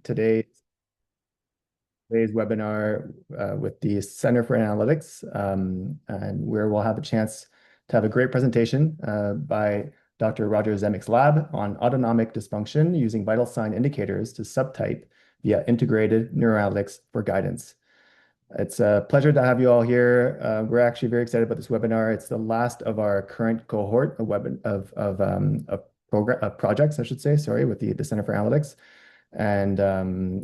today's webinar with the Center for Analytics, and where we'll have a chance to have a great presentation by Dr. Roger Zemek's lab on autonomic dysfunction using vital sign indicators to subtype via integrated neuroanalytics for guidance. It's a pleasure to have you all here. We're actually very excited about this webinar. It's the last of our current cohort of projects, I should say, sorry, with the Center for Analytics. And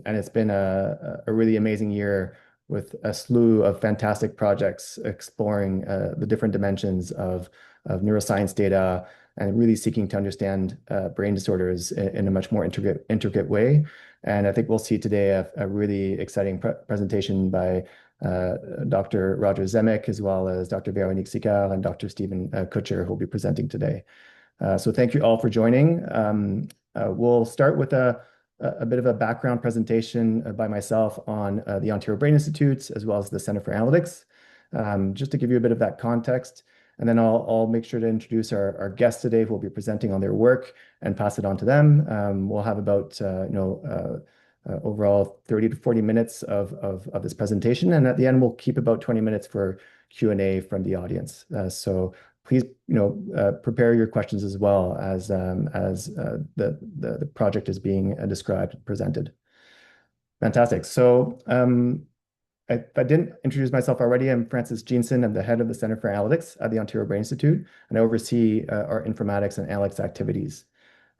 it's been a really amazing year with a slew of fantastic projects exploring the different dimensions of neuroscience data and really seeking to understand brain disorders in a much more intricate way. And I think we'll see today a really exciting presentation by Dr. Roger Zemek, as well as Dr. Véronique Sicard and Dr. Stephen Kutcher, who will be presenting today. So thank you all for joining. We'll start with a bit of a background presentation by myself on the Ontario Brain Institute, as well as the Center for Analytics, just to give you a bit of that context. And then I'll make sure to introduce our guests today who will be presenting on their work and pass it on to them. We'll have about overall 30 to 40 minutes of this presentation. And at the end, we'll keep about 20 minutes for Q&A from the audience. So please, prepare your questions as well as the project is being described and presented. Fantastic. So if I didn't introduce myself already, I'm Francis Jeanson. I'm the head of the Center for Analytics at the Ontario Brain Institute, and I oversee our informatics and analytics activities.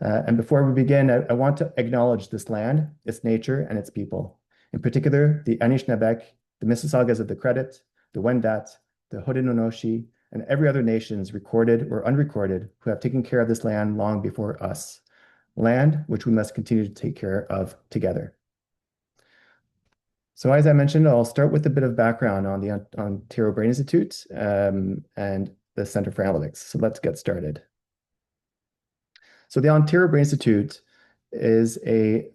And before we begin, I want to acknowledge this land, its nature, and its people. In particular, the Anishinaabe, the Mississaugas of the Credit, the Wendat, the Haudenosaunee, and every other nations, recorded or unrecorded, who have taken care of this land long before us. Land which we must continue to take care of together. So as I mentioned, I'll start with a bit of background on the Ontario Brain Institute and the Center for Analytics. So let's get started. So the Ontario Brain Institute is a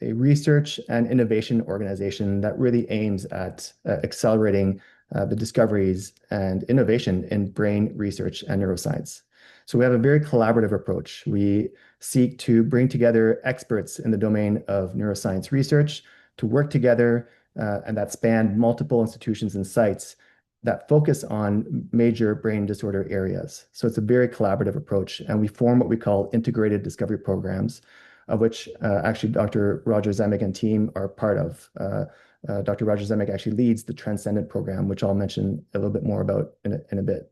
research and innovation organization that really aims at accelerating the discoveries and innovation in brain research and neuroscience. So we have a very collaborative approach. We seek to bring together experts in the domain of neuroscience research to work together, and that span multiple institutions and sites that focus on major brain disorder areas. So it's a very collaborative approach, and we form what we call integrated discovery programs, of which actually Dr. Roger Zemek and team are part of. Dr. Roger Zemek actually leads the Transcendent program, which I'll mention a little bit more about in a bit.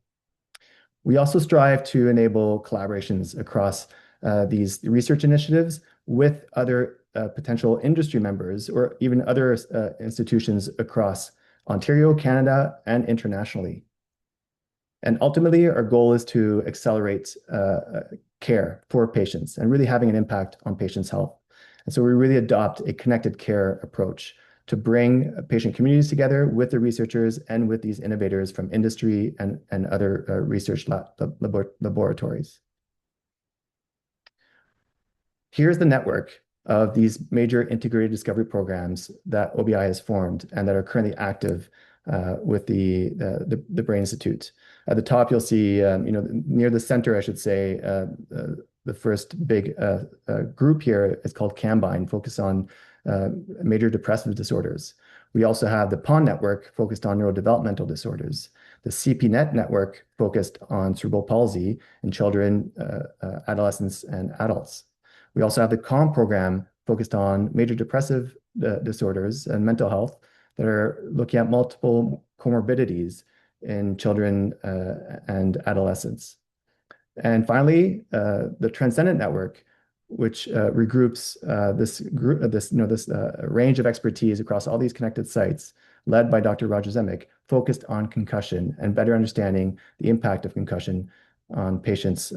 We also strive to enable collaborations across these research initiatives with other potential industry members or even other institutions across Ontario, Canada, and internationally. And ultimately, our goal is to accelerate care for patients and really having an impact on patients' health. And so we really adopt a connected care approach to bring patient communities together with the researchers and with these innovators from industry and other research laboratories. Here's the network of these major integrated discovery programs that OBI has formed and that are currently active with the Brain Institute. At the top, you'll see, near the center, I should say, the first big group here is called CAMBINE, focused on major depressive disorders. We also have the PON network focused on neurodevelopmental disorders, the CPNet network focused on cerebral palsy in children, adolescents, and adults. We also have the CALM program focused on major depressive disorders and mental health that are looking at multiple comorbidities in children and adolescents. And finally, the Transcendent network, which regroups this range of expertise across all these connected sites, led by Dr. Roger Zemek, focused on concussion and better understanding the impact of concussion on patients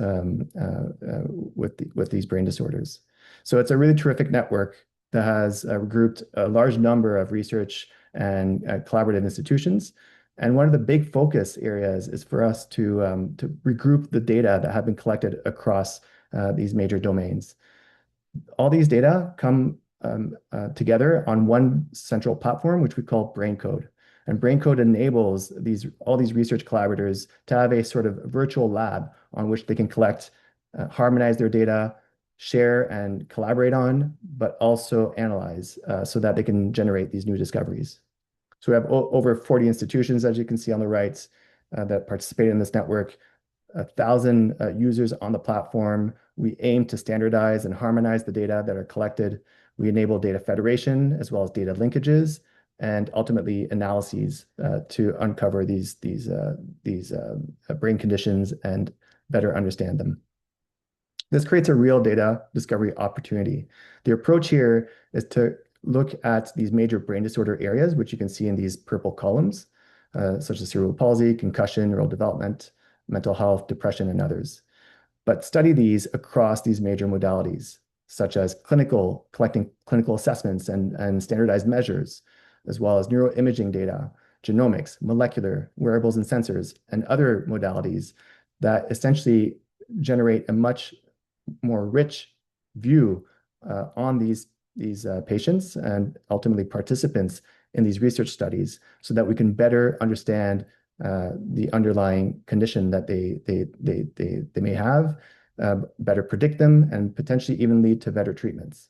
with these brain disorders. So it's a really terrific network that has regrouped a large number of research and collaborative institutions. And one of the big focus areas is for us to regroup the data that have been collected across these major domains. All these data come together on one central platform, which we call BrainCode. And BrainCode enables all these research collaborators to have a sort of virtual lab on which they can collect, harmonize their data, share and collaborate on, but also analyze so that they can generate these new discoveries. So we have over 40 institutions, as you can see on the right, that participate in this network, 1,000 users on the platform. We aim to standardize and harmonize the data that are collected. We enable data federation as well as data linkages and ultimately analyses to uncover these brain conditions and better understand them. This creates a real data discovery opportunity. The approach here is to look at these major brain disorder areas, which you can see in these purple columns, such as cerebral palsy, concussion, neural development, mental health, depression, and others. But study these across these major modalities, such as collecting clinical assessments and standardized measures, as well as neuroimaging data, genomics, molecular, wearables and sensors, and other modalities that essentially generate a much more rich view on these patients and ultimately participants in these research studies so that we can better understand the underlying condition that they may have, better predict them, and potentially even lead to better treatments.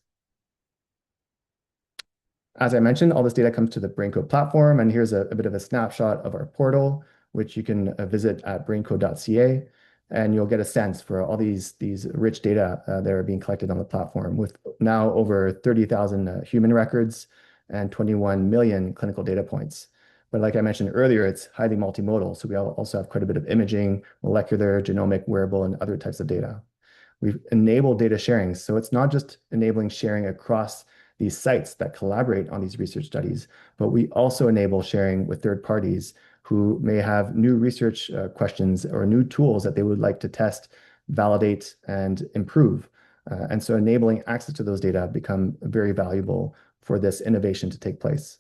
As I mentioned, all this data comes to the BrainCode platform, and here's a bit of a snapshot of our portal, which you can visit at braincode.ca, and you'll get a sense for all these rich data that are being collected on the platform, with now over 30,000 human records and 21 million clinical data points. But like I mentioned earlier, it's highly multimodal, so we also have quite a bit of imaging, molecular, genomic, wearable, and other types of data. We've enabled data sharing, so it's not just enabling sharing across these sites that collaborate on these research studies, but we also enable sharing with third parties who may have new research questions or new tools that they would like to test, validate, and improve. And so enabling access to those data become very valuable for this innovation to take place.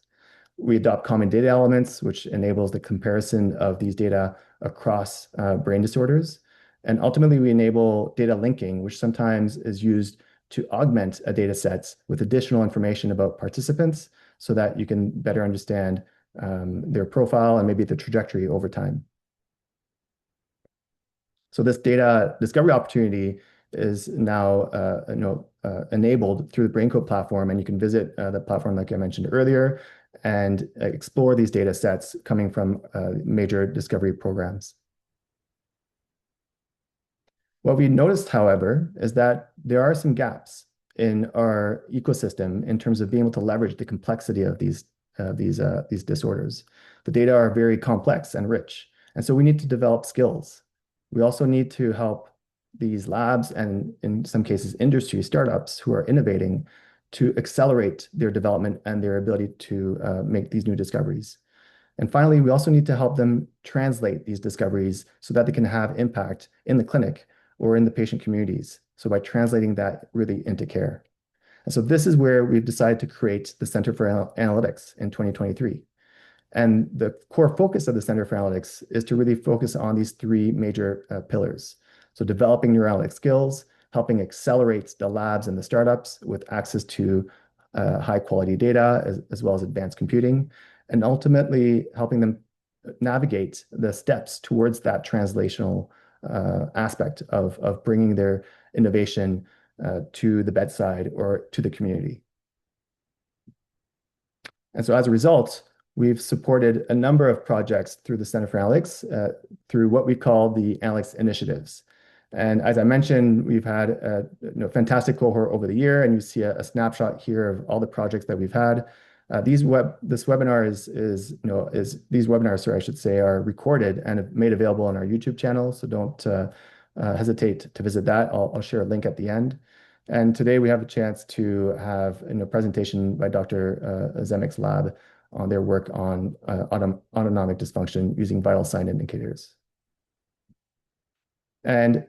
We adopt common data elements, which enables the comparison of these data across brain disorders. And ultimately, we enable data linking, which sometimes is used to augment a data set with additional information about participants so that you can better understand their profile and maybe the trajectory over time. So this data discovery opportunity is now enabled through the BrainCode platform, and you can visit the platform like I mentioned earlier and explore these data sets coming from major discovery programs. What we noticed, however, is that there are some gaps in our ecosystem in terms of being able to leverage the complexity of these disorders. The data are very complex and rich, and so we need to develop skills. We also need to help these labs and, in some cases, industry startups who are innovating to accelerate their development and their ability to make these new discoveries. And finally, we also need to help them translate these discoveries so that they can have impact in the clinic or in the patient communities. So by translating that really into care. And so this is where we've decided to create the Center for Analytics in 2023. And the core focus of the Center for Analytics is to really focus on these three major pillars. So developing neuroanalytic skills, helping accelerate the labs and the startups with access to high quality data as well as advanced computing, and ultimately helping them navigate the steps towards that translational aspect of bringing their innovation to the bedside or to the community. And so as a result, we've supported a number of projects through the Center for Analytics through what we call the Analytics Initiatives. And as I mentioned, we've had a fantastic cohort over the year, and you see a snapshot here of all the projects that we've had. These webinars, sorry, I should say, are recorded and made available on our YouTube channel. So don't hesitate to visit that. I'll share a link at the end. And today we have a chance to have a presentation by Dr. Zemek's lab on their work on autonomic dysfunction using vital sign indicators. And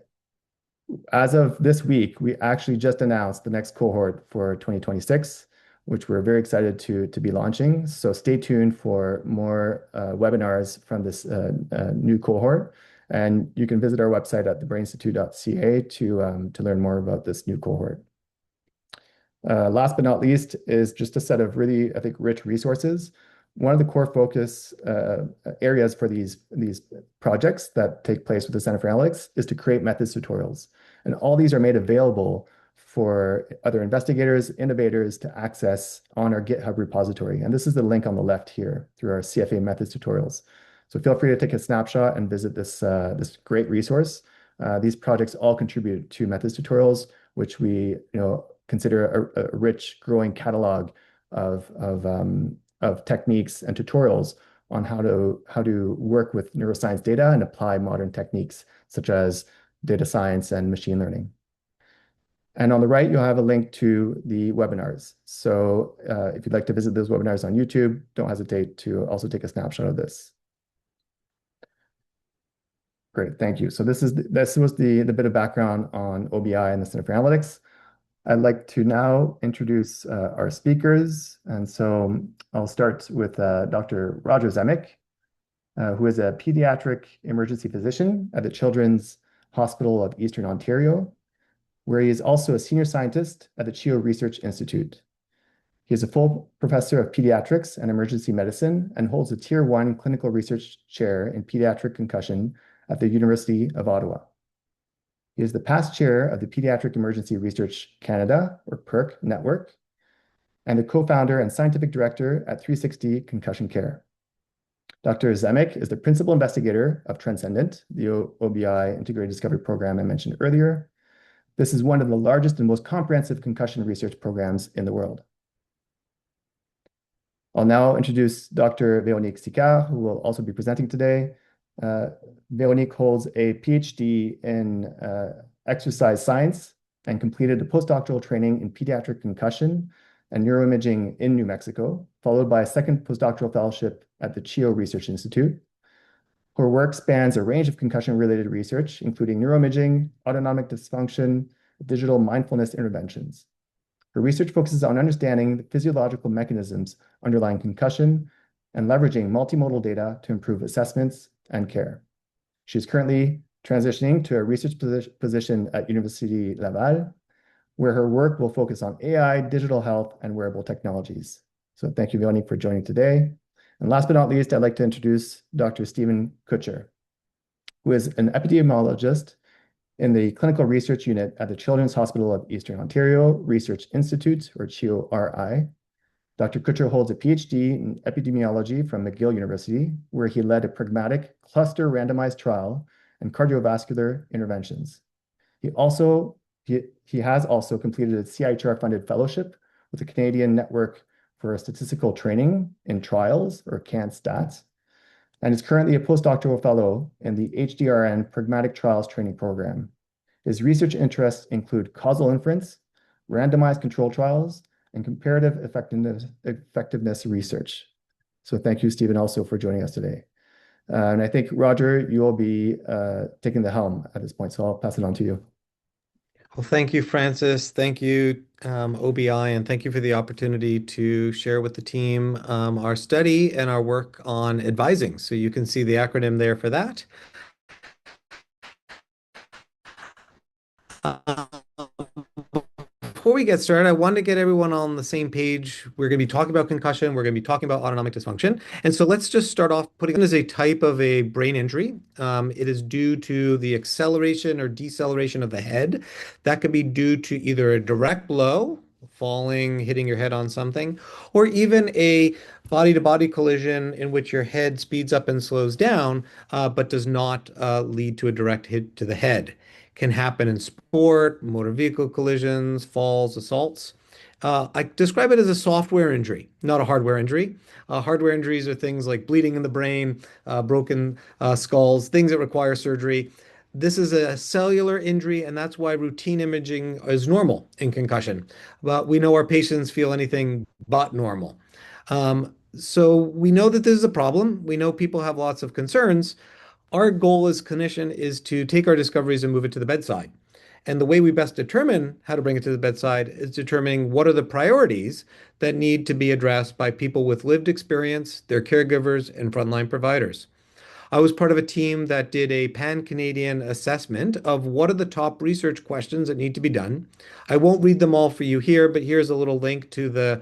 as of this week, we actually just announced the next cohort for 2026, which we're very excited to be launching. So stay tuned for more webinars from this new cohort. And you can visit our website at braininstitute.ca to learn more about this new cohort. Last but not least is just a set of really, I think, rich resources. One of the core focus areas for these projects that take place with the Center for Analytics is to create methods tutorials. And all these are made available for other investigators, innovators to access on our GitHub repository. And this is the link on the left here through our CFA methods tutorials. So feel free to take a snapshot and visit this great resource. These projects all contribute to methods tutorials, which we consider a rich, growing catalog of techniques and tutorials on how to work with neuroscience data and apply modern techniques such as data science and machine learning. And on the right, you'll have a link to the webinars. So if you'd like to visit those webinars on YouTube, don't hesitate to also take a snapshot of this. Great, thank you. So this was the bit of background on OBI and the Center for Analytics. I'd like to now introduce our speakers. And so I'll start with Dr. Roger Zemek, who is a pediatric emergency physician at the Children's Hospital of Eastern Ontario, where he is also a senior scientist at the CHEO Research Institute. He is a full professor of pediatrics and emergency medicine and holds a Tier 1 clinical research chair in pediatric concussion at the University of Ottawa. He is the past chair of the Pediatric Emergency Research Canada, or PERC, network, and the co-founder and scientific director at 360 Concussion Care. Dr. Zemek is the principal investigator of Transcendent, the OBI Integrated Discovery Program I mentioned earlier. This is one of the largest and most comprehensive concussion research programs in the world. I'll now introduce Dr. Véronique Sicard, who will also be presenting today. Véronique holds a PhD in exercise science and completed a postdoctoral training in pediatric concussion and neuroimaging in New Mexico, followed by a second postdoctoral fellowship at the CHEO Research Institute. Her work spans a range of concussion-related research, including neuroimaging, autonomic dysfunction, digital mindfulness interventions. Her research focuses on understanding the physiological mechanisms underlying concussion and leveraging multimodal data to improve assessments and care. She's currently transitioning to a research position at University Laval, where her work will focus on AI, digital health, and wearable technologies. So thank you, Véronique, for joining today. And last but not least, I'd like to introduce Dr. Stephen Kutcher, who is an epidemiologist in the Clinical Research Unit at the Children's Hospital of Eastern Ontario Research Institute, or CHEO-RI. Dr. Kutcher holds a PhD in epidemiology from McGill University, where he led a pragmatic cluster randomized trial in cardiovascular interventions. He has also completed a CIHR-funded fellowship with the Canadian Network for Statistical Training in Trials, or CAN-STAT, and is currently a postdoctoral fellow in the HDRN Pragmatic Trials Training Program. His research interests include causal inference, randomized control trials, and comparative effectiveness research. So thank you, Stephen, also for joining us today. And I think, Roger, you will be taking the helm at this point, so I'll pass it on to you. Well, thank you, Francis. Thank you, OBI, and thank you for the opportunity to share with the team our study and our work on advising. So you can see the acronym there for that. Before we get started, I wanted to get everyone on the same page. We're going to be talking about concussion. We're going to be talking about autonomic dysfunction. And so let's just start off putting it as a type of a brain injury. It is due to the acceleration or deceleration of the head. That could be due to either a direct blow, falling, hitting your head on something, or even a body-to-body collision in which your head speeds up and slows down, but does not lead to a direct hit to the head. Can happen in sport, motor vehicle collisions, falls, assaults. I describe it as a software injury, not a hardware injury. Hardware injuries are things like bleeding in the brain, broken skulls, things that require surgery. This is a cellular injury, and that's why routine imaging is normal in concussion. But we know our patients feel anything but normal. So we know that this is a problem. We know people have lots of concerns. Our goal as clinician is to take our discoveries and move it to the bedside. And the way we best determine how to bring it to the bedside is determining what are the priorities that need to be addressed by people with lived experience, their caregivers, and frontline providers. I was part of a team that did a pan-Canadian assessment of what are the top research questions that need to be done. I won't read them all for you here, but here's a little link to the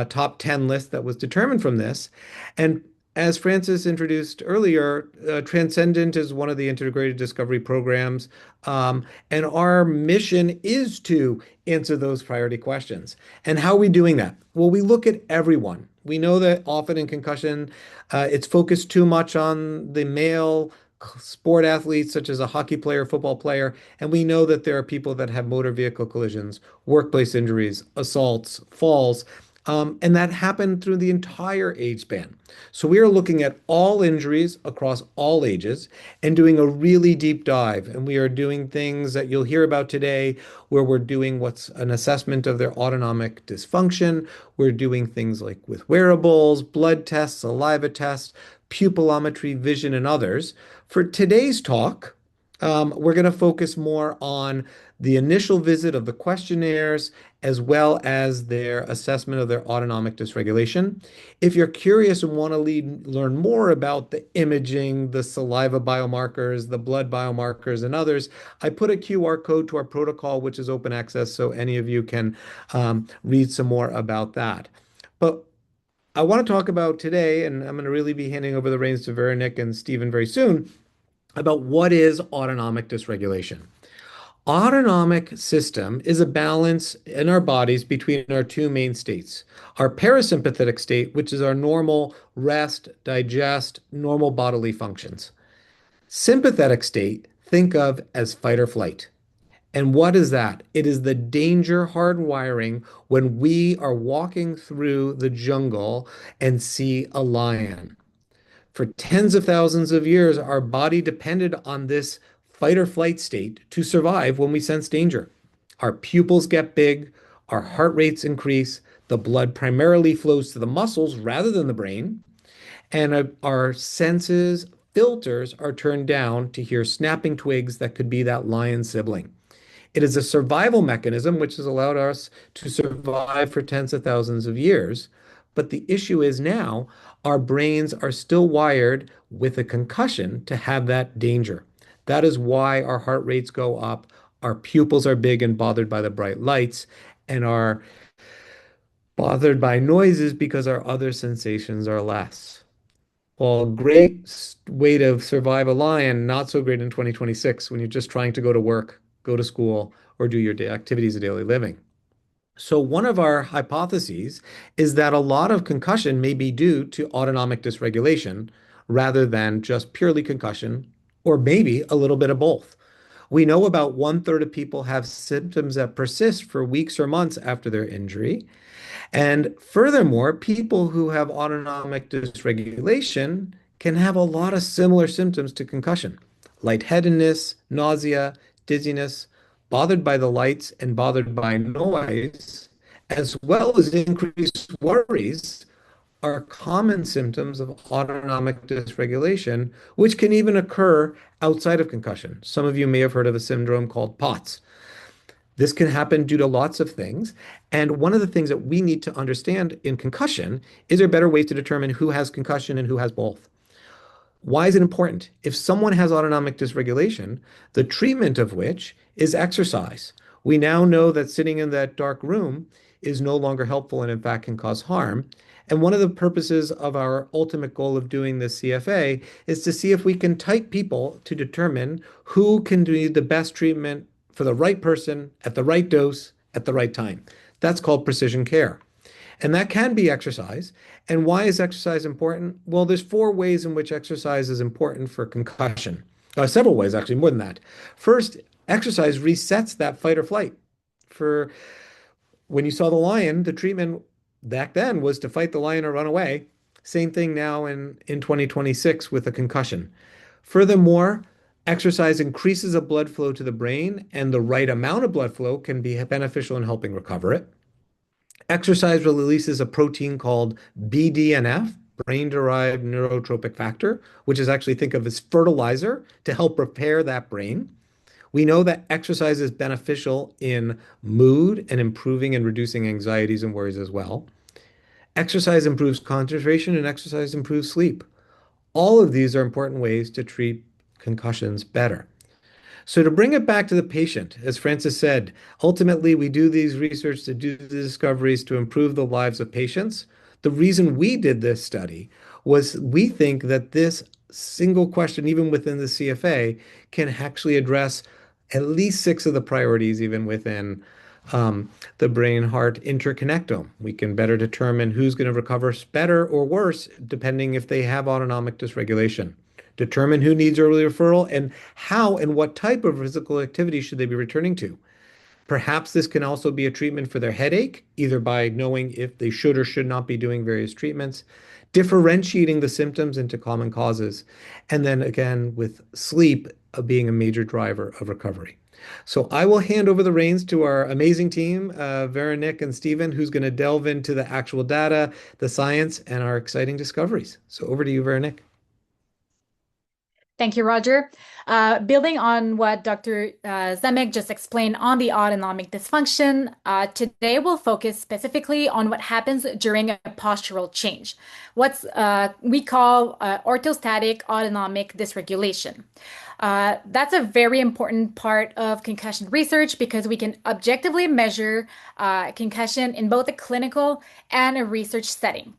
top 10 list that was determined from this. And as Francis introduced earlier, Transcendent is one of the integrated discovery programs, and our mission is to answer those priority questions. And how are we doing that? Well, we look at everyone. We know that often in concussion, it's focused too much on the male sport athletes, such as a hockey player, football player, and we know that there are people that have motor vehicle collisions, workplace injuries, assaults, falls, and that happened through the entire age span. So we are looking at all injuries across all ages and doing a really deep dive. And we are doing things that you'll hear about today, where we're doing what's an assessment of their autonomic dysfunction. We're doing things like with wearables, blood tests, saliva tests, pupillometry, vision, and others. For today's talk, we're going to focus more on the initial visit of the questionnaires as well as their assessment of their autonomic dysregulation. If you're curious and want to learn more about the imaging, the saliva biomarkers, the blood biomarkers, and others, I put a QR code to our protocol, which is open access, so any of you can read some more about that. But I want to talk about today, and I'm going to really be handing over the reins to Veronique and Stephen very soon, about what is autonomic dysregulation. Autonomic system is a balance in our bodies between our two main states. Our parasympathetic state, which is our normal rest, digest, normal bodily functions. Sympathetic state, think of as fight or flight. And what is that? It is the danger hardwiring when we are walking through the jungle and see a lion. For tens of thousands of years, our body depended on this fight or flight state to survive when we sense danger. Our pupils get big, our heart rates increase, the blood primarily flows to the muscles rather than the brain, and our senses filters are turned down to hear snapping twigs that could be that lion sibling. It is a survival mechanism which has allowed us to survive for tens of thousands of years. But the issue is now our brains are still wired with a concussion to have that danger. That is why our heart rates go up, our pupils are big and bothered by the bright lights, and are bothered by noises because our other sensations are less. Well, great way to survive a lion, not so great in 2026 when you're just trying to go to work, go to school, or do your activities of daily living. So one of our hypotheses is that a lot of concussion may be due to autonomic dysregulation rather than just purely concussion, or maybe a little bit of both. We know about 1/3 of people have symptoms that persist for weeks or months after their injury. And furthermore, people who have autonomic dysregulation can have a lot of similar symptoms to concussion: lightheadedness, nausea, dizziness, bothered by the lights and bothered by noise, as well as increased worries, are common symptoms of autonomic dysregulation, which can even occur outside of concussion. Some of you may have heard of a syndrome called POTS. This can happen due to lots of things. And one of the things that we need to understand in concussion is there better ways to determine who has concussion and who has both. Why is it important? If someone has autonomic dysregulation, the treatment of which is exercise. We now know that sitting in that dark room is no longer helpful and in fact can cause harm. And one of the purposes of our ultimate goal of doing this CFA is to see if we can type people to determine who can do the best treatment for the right person at the right dose at the right time. That's called precision care. And that can be exercise. And why is exercise important? Well, there's 4 ways in which exercise is important for concussion. Several ways, actually, more than that. First, exercise resets that fight or flight. For when you saw the lion, the treatment back then was to fight the lion or run away. Same thing now in 2026 with a concussion. Furthermore, exercise increases the blood flow to the brain, and the right amount of blood flow can be beneficial in helping recover it. Exercise releases a protein called BDNF, brain-derived neurotrophic factor, which is actually think of as fertilizer to help repair that brain. We know that exercise is beneficial in mood and improving and reducing anxieties and worries as well. Exercise improves concentration and exercise improves sleep. All of these are important ways to treat concussions better. So to bring it back to the patient, as Francis said, ultimately we do these research to do the discoveries to improve the lives of patients. The reason we did this study was we think that this single question, even within the CFA, can actually address at least six of the priorities, even within the brain-heart interconnectome. We can better determine who's going to recover better or worse, depending if they have autonomic dysregulation. Determine who needs early referral and how and what type of physical activity should they be returning to. Perhaps this can also be a treatment for their headache, either by knowing if they should or should not be doing various treatments, differentiating the symptoms into common causes, and then again with sleep being a major driver of recovery. So I will hand over the reins to our amazing team, Veronique and Stephen, who's going to delve into the actual data, the science, and our exciting discoveries. So over to you, Veronique. Thank you, Roger. Building on what Dr. Zemek just explained on the autonomic dysfunction, today we'll focus specifically on what happens during a postural change, what we call orthostatic autonomic dysregulation. That's a very important part of concussion research because we can objectively measure concussion in both a clinical and a research setting.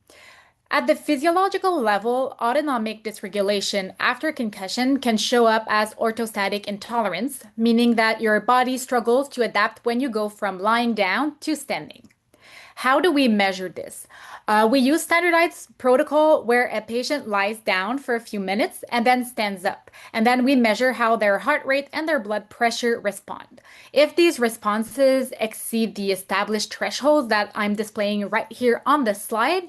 At the physiological level, autonomic dysregulation after concussion can show up as orthostatic intolerance, meaning that your body struggles to adapt when you go from lying down to standing. How do we measure this? We use standardized protocol where a patient lies down for a few minutes and then stands up. And then we measure how their heart rate and their blood pressure respond. If these responses exceed the established thresholds that I'm displaying right here on the slide,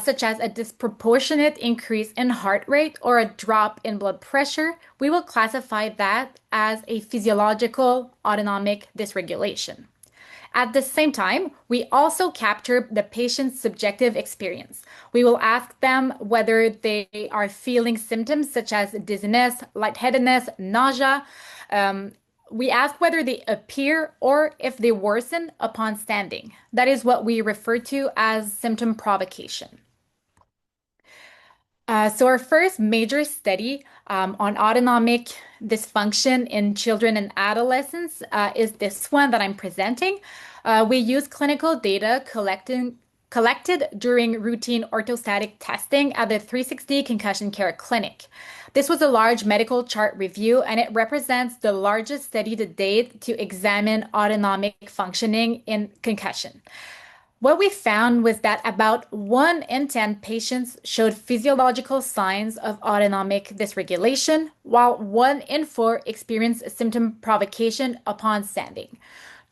such as a disproportionate increase in heart rate or a drop in blood pressure, we will classify that as a physiological autonomic dysregulation. At the same time, we also capture the patient's subjective experience. We will ask them whether they are feeling symptoms such as dizziness, lightheadedness, nausea. We ask whether they appear or if they worsen upon standing. That is what we refer to as symptom provocation. So our first major study on autonomic dysfunction in children and adolescents is this one that I'm presenting. We use clinical data collected during routine orthostatic testing at the 360 Concussion Care Clinic. This was a large medical chart review, and it represents the largest study to date to examine autonomic functioning in concussion. What we found was that about 1 in 10 patients showed physiological signs of autonomic dysregulation, while 1 in 4 experienced symptom provocation upon standing.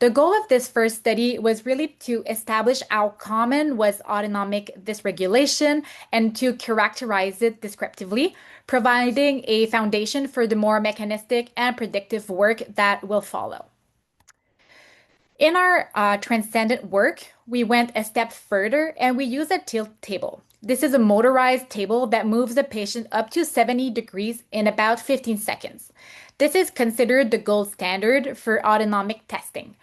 The goal of this first study was really to establish how common was autonomic dysregulation and to characterize it descriptively, providing a foundation for the more mechanistic and predictive work that will follow. In our transcendent work, we went a step further and we used a tilt table. This is a motorized table that moves the patient up to 70 degrees in about 15 seconds. This is considered the gold standard for autonomic testing.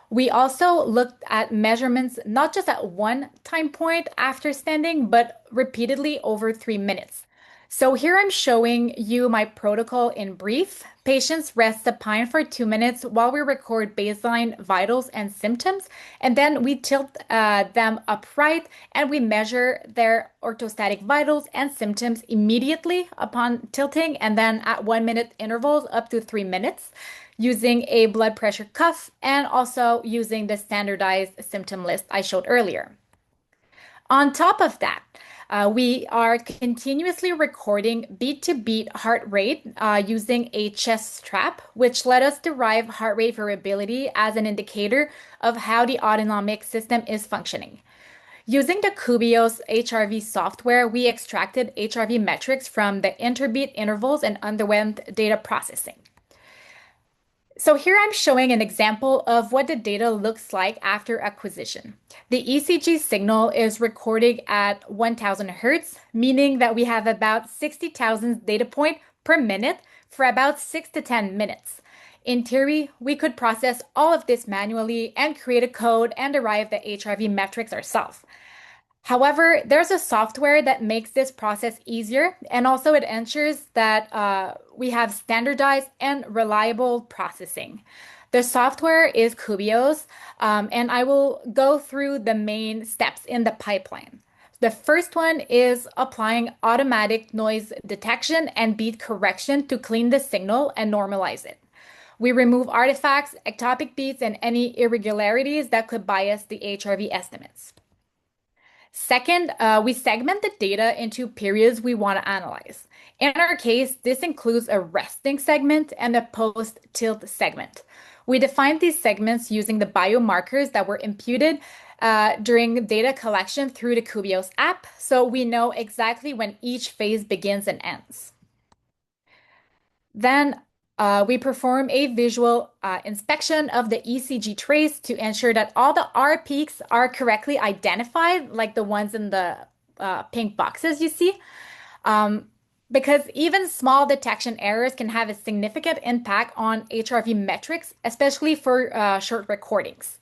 We also looked at measurements not just at one time point after standing, but repeatedly over 3 minutes. So here I'm showing you my protocol in brief. Patients rest supine for 2 minutes while we record baseline vitals and symptoms, and then we tilt them upright and we measure their orthostatic vitals and symptoms immediately upon tilting, and then at 1 minute intervals up to 3 minutes, using a blood pressure cuff and also using the standardized symptom list I showed earlier. On top of that, we are continuously recording beat-to-beat heart rate using a chest strap, which let us derive heart rate variability as an indicator of how the autonomic system is functioning. Using the Kubios HRV software, we extracted HRV metrics from the interbeat intervals and underwent data processing. So here I'm showing an example of what the data looks like after acquisition. The ECG signal is recording at 1000 Hertz, meaning that we have about 60,000 data points per minute for about 6 to 10 minutes. In theory, we could process all of this manually and create a code and derive the HRV metrics ourselves. However, there's a software that makes this process easier, and also it ensures that we have standardized and reliable processing. The software is Cubios, and I will go through the main steps in the pipeline. The first one is applying automatic noise detection and beat correction to clean the signal and normalize it. We remove artifacts, ectopic beats, and any irregularities that could bias the HRV estimates. Second, we segment the data into periods we want to analyze. In our case, this includes a resting segment and a post-tilt segment. We define these segments using the biomarkers that were imputed during data collection through the Cubios app, so we know exactly when each phase begins and ends. Then we perform a visual inspection of the ECG trace to ensure that all the R peaks are correctly identified, like the ones in the pink boxes you see. Because even small detection errors can have a significant impact on HRV metrics, especially for short recordings.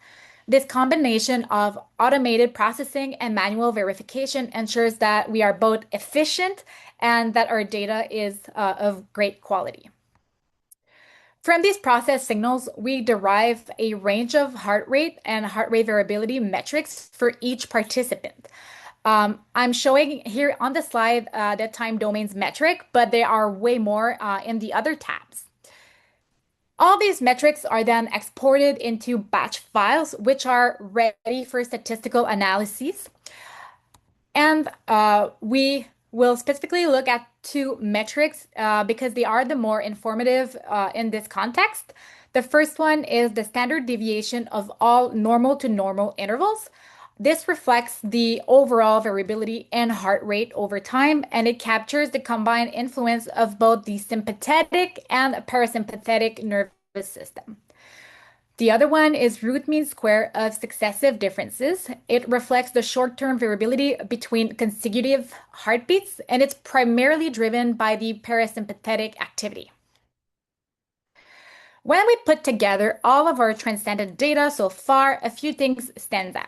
This combination of automated processing and manual verification ensures that we are both efficient and that our data is of great quality. From these process signals, we derive a range of heart rate and heart rate variability metrics for each participant. I'm showing here on the slide the time domains metric, but there are way more in the other tabs. All these metrics are then exported into batch files, which are ready for statistical analyses. And we will specifically look at two metrics because they are the more informative in this context. The first one is the standard deviation of all normal to normal intervals. This reflects the overall variability in heart rate over time, and it captures the combined influence of both the sympathetic and parasympathetic nervous system. The other one is root mean square of successive differences. It reflects the short-term variability between consecutive heartbeats, and it's primarily driven by the parasympathetic activity. When we put together all of our transcendent data so far, a few things stand out.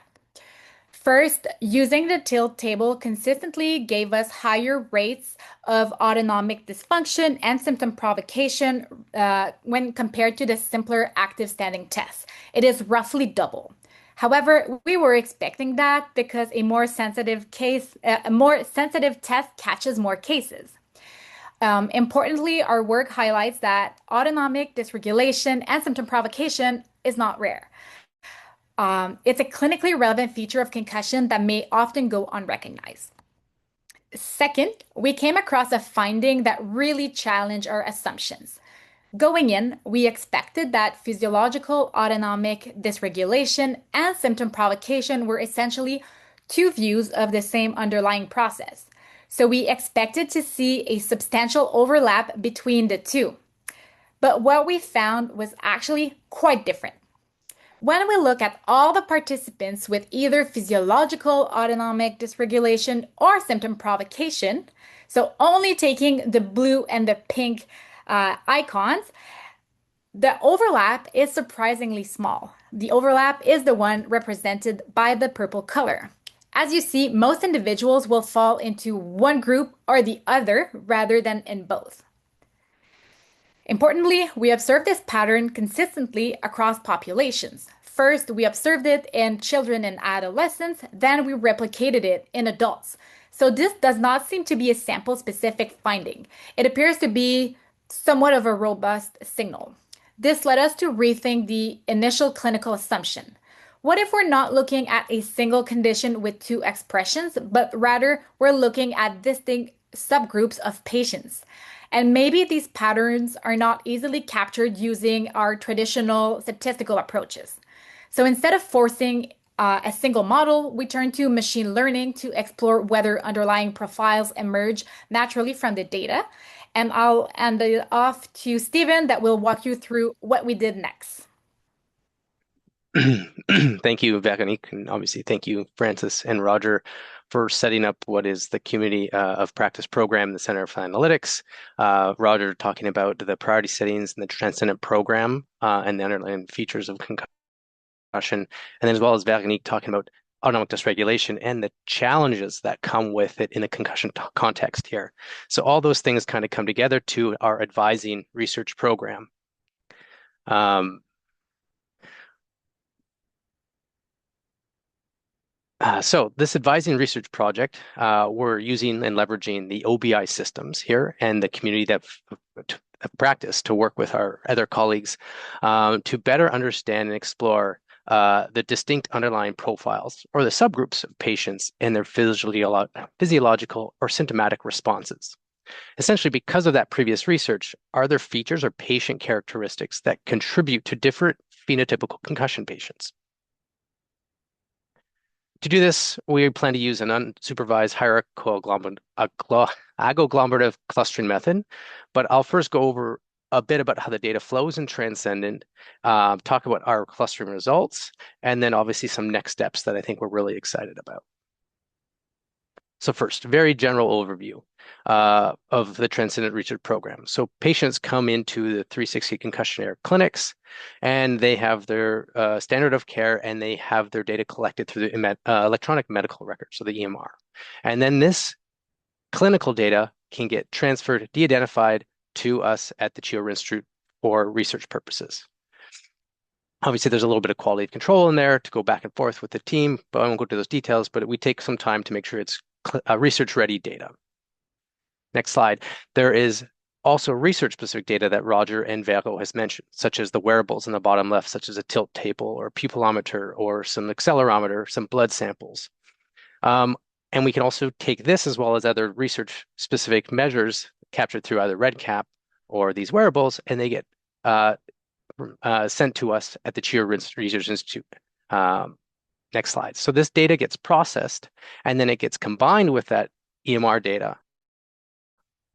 First, using the tilt table consistently gave us higher rates of autonomic dysfunction and symptom provocation when compared to the simpler active standing test. It is roughly double. However, we were expecting that because a more sensitive test catches more cases. Importantly, our work highlights that autonomic dysregulation and symptom provocation is not rare. It's a clinically relevant feature of concussion that may often go unrecognized. Second, we came across a finding that really challenged our assumptions. Going in, we expected that physiological autonomic dysregulation and symptom provocation were essentially two views of the same underlying process. So we expected to see a substantial overlap between the two. But what we found was actually quite different. When we look at all the participants with either physiological autonomic dysregulation or symptom provocation, so only taking the blue and the pink icons, the overlap is surprisingly small. The overlap is the one represented by the purple color. As you see, most individuals will fall into one group or the other rather than in both. Importantly, we observed this pattern consistently across populations. First, we observed it in children and adolescents, then we replicated it in adults. So this does not seem to be a sample-specific finding. It appears to be somewhat of a robust signal. This led us to rethink the initial clinical assumption. What if we're not looking at a single condition with two expressions, but rather we're looking at distinct subgroups of patients? And maybe these patterns are not easily captured using our traditional statistical approaches. So instead of forcing a single model, we turn to machine learning to explore whether underlying profiles emerge naturally from the data. And I'll hand it off to Stephen that will walk you through what we did next. Thank you, Veronique, and obviously thank you, Francis and Roger, for setting up what is the Community of Practice program, the Center for Analytics. Roger talking about the priority settings and the Transcendent program and the underlying features of concussion, and then as well as Veronique talking about autonomic dysregulation and the challenges that come with it in a concussion context here. So all those things kind of come together to our advising research program. So this advising research project, we're using and leveraging the OBI systems here and the community that practice to work with our other colleagues to better understand and explore the distinct underlying profiles or the subgroups of patients and their physiological or symptomatic responses. Essentially, because of that previous research, are there features or patient characteristics that contribute to different phenotypical concussion patients? To do this, we plan to use an unsupervised hierarchical agglomerative clustering method, but I'll first go over a bit about how the data flows in Transcendent, talk about our clustering results, and then obviously some next steps that I think we're really excited about. So first, very general overview of the Transcendent Research Program. So patients come into the 360 concussion care clinics, and they have their standard of care, and they have their data collected through the electronic medical record, so the EMR. And then this clinical data can get transferred, de-identified to us at the CHEO Institute for research purposes. Obviously, there's a little bit of quality control in there to go back and forth with the team, but I won't go into those details, but we take some time to make sure it's research-ready data. Next slide. There is also research-specific data that Roger and Vero has mentioned, such as the wearables in the bottom left, such as a tilt table or pupillometer or some accelerometer, some blood samples. And we can also take this as well as other research-specific measures captured through either REDCap or these wearables, and they get sent to us at the CHEO Research Institute. Next slide. So this data gets processed, and then it gets combined with that EMR data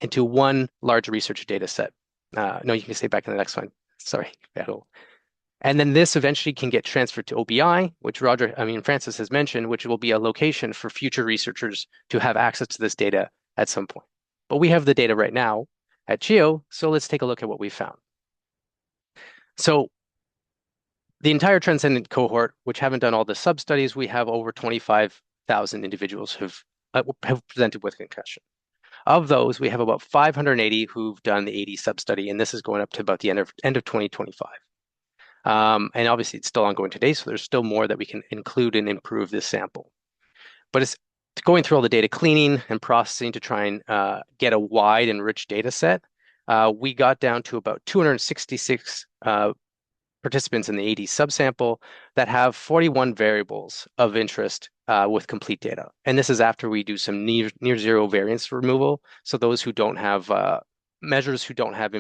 into one large research data set. No, you can stay back in the next one. Sorry. And then this eventually can get transferred to OBI, which Francis has mentioned, which will be a location for future researchers to have access to this data at some point. But we have the data right now at CHEO, so let's take a look at what we found. So the entire Transcendent cohort, which haven't done all the sub-studies, we have over 25,000 individuals who've presented with concussion. Of those, we have about 580 who've done the 80 sub-study, and this is going up to about the end of 2025. And obviously, it's still ongoing today, so there's still more that we can include and improve this sample. But it's going through all the data cleaning and processing to try and get a wide and rich data set. We got down to about 266 participants in the 80 subsample that have 41 variables of interest with complete data. And this is after we do some near zero variance removal. So those who don't have measures who don't have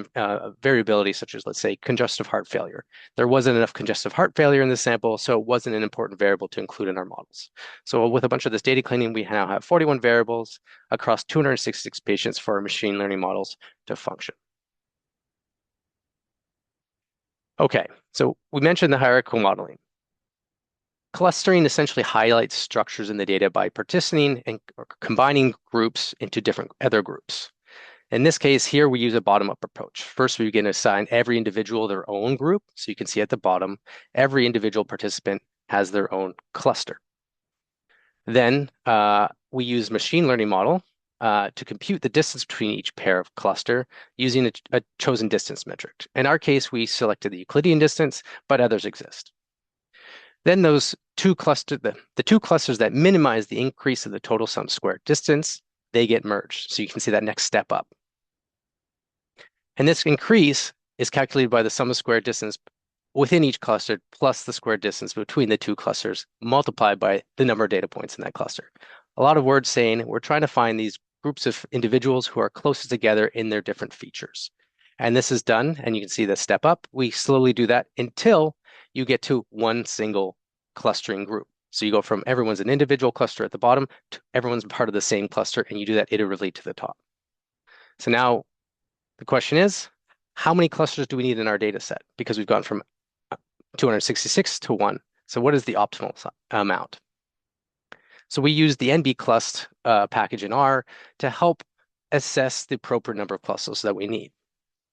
variability, such as, let's say, congestive heart failure. There wasn't enough congestive heart failure in the sample, so it wasn't an important variable to include in our models. So with a bunch of this data cleaning, we now have 41 variables across 266 patients for our machine learning models to function. Okay, so we mentioned the hierarchical modeling. Clustering essentially highlights structures in the data by partitioning and or combining groups into different other groups. In this case here, we use a bottom-up approach. First, we can assign every individual their own group. So you can see at the bottom, every individual participant has their own cluster. Then we use machine learning model to compute the distance between each pair of cluster using a chosen distance metric. In our case, we selected the Euclidean distance, but others exist. Then those two clusters, the two clusters that minimize the increase of the total sum squared distance, they get merged. So you can see that next step up. And this increase is calculated by the sum of squared distance within each cluster plus the squared distance between the two clusters multiplied by the number of data points in that cluster. A lot of words saying we're trying to find these groups of individuals who are closest together in their different features. And this is done, and you can see the step up. We slowly do that until you get to one single clustering group. So you go from everyone's an individual cluster at the bottom to everyone's part of the same cluster, and you do that iteratively to the top. So now the question is, how many clusters do we need in our data set? Because we've gone from 266 to 1. So what is the optimal amount? So we use the NBClust package in R to help assess the appropriate number of clusters that we need.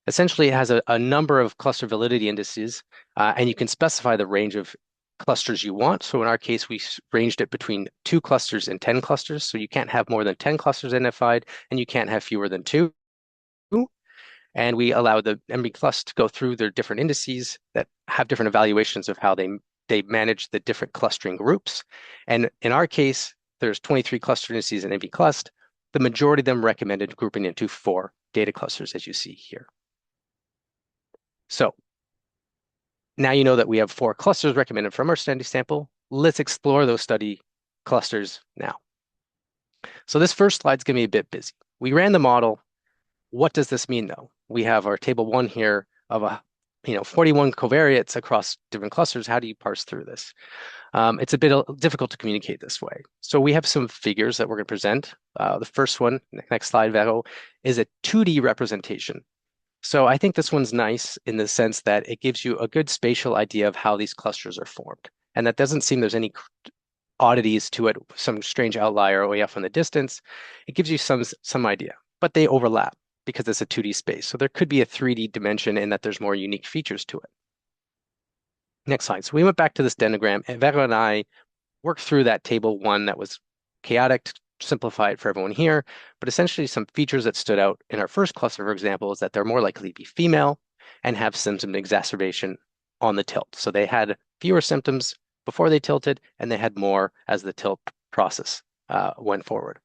Essentially, it has a number of cluster validity indices, and you can specify the range of clusters you want. So in our case, we ranged it between 2 clusters and 10 clusters. So you can't have more than 10 clusters identified, and you can't have fewer than 2. And we allow the MB cluster to go through their different indices that have different evaluations of how they manage the different clustering groups. And in our case, there's 23 cluster indices in MB cluster. The majority of them recommended grouping into 4 data clusters, as you see here. So now you know that we have 4 clusters recommended from our study sample. Let's explore those study clusters now. So this first slide is going to be a bit busy. We ran the model. What does this mean, though? We have our table 1 here of 41 covariates across different clusters. How do you parse through this? It's a bit difficult to communicate this way. So we have some figures that we're going to present. The first one, next slide, Vero, is a 2D representation. So I think this one's nice in the sense that it gives you a good spatial idea of how these clusters are formed. And that doesn't seem there's any oddities to it, some strange outlier way off in the distance. It gives you some idea, but they overlap because it's a 2D space. So there could be a 3D dimension in that there's more unique features to it. Next slide. So we went back to this dendrogram, and Vero and I worked through that table 1 that was chaotic to simplify it for everyone here. But essentially some features that stood out in our first cluster, for example, is that they're more likely to be female and have symptom exacerbation on the tilt. So they had fewer symptoms before they tilted, and they had more as the tilt process went forward.